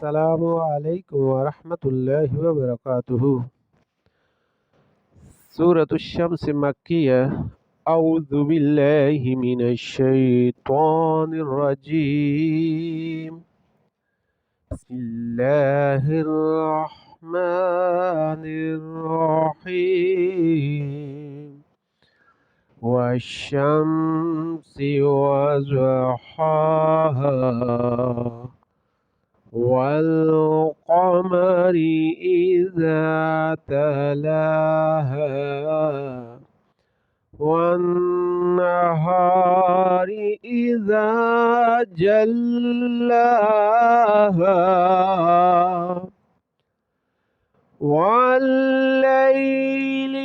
আসসালামু আলাইকুম ওয়া রাহমাতুল্লাহি ওয়া বারাকাতুহু। সূরাতুশ শামস মাক্কিয়াহ। আউযু বিল্লাহি মিনাশ শাইতানির রাজীম। বিসমিল্লাহির রাহমানির রাহিম। ওয়াশ-শামসি ওয়া দুহাহা والقمر إذا تلاها والنهار إذا جلاها والليل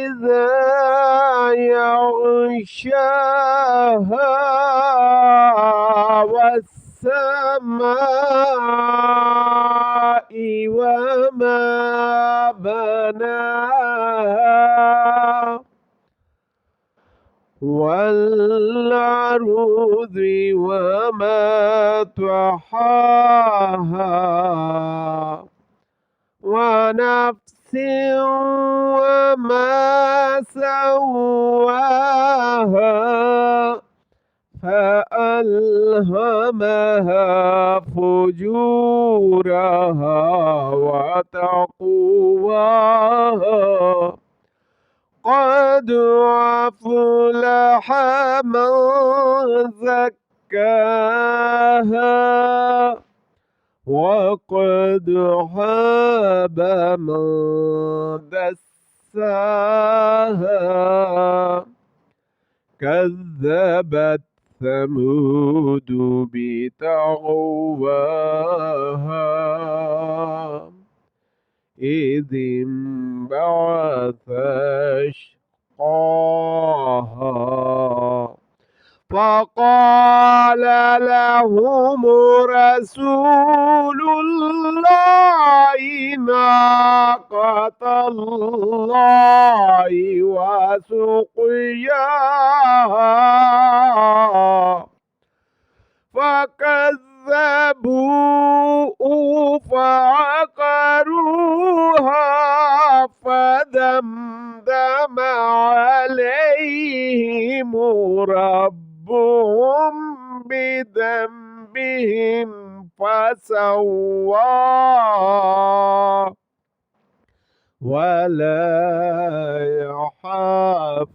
إذا يغشاها والسماء وما بناها والأرض وما طحاها ونفس وما سواها فألهمها فجورها وتقواها قد أفلح من زكاها وقد خاب من دساها كذبت ثمود بطغواها إذ انبعث أشقاها فقال لهم رسول الله ناقة الله وسقياها فكذبوه فعقروها فدمدم عليهم ربهم بذنبهم فسواها ولا يخاف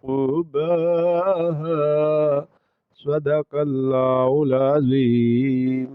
عقباها. صدق الله العظيم.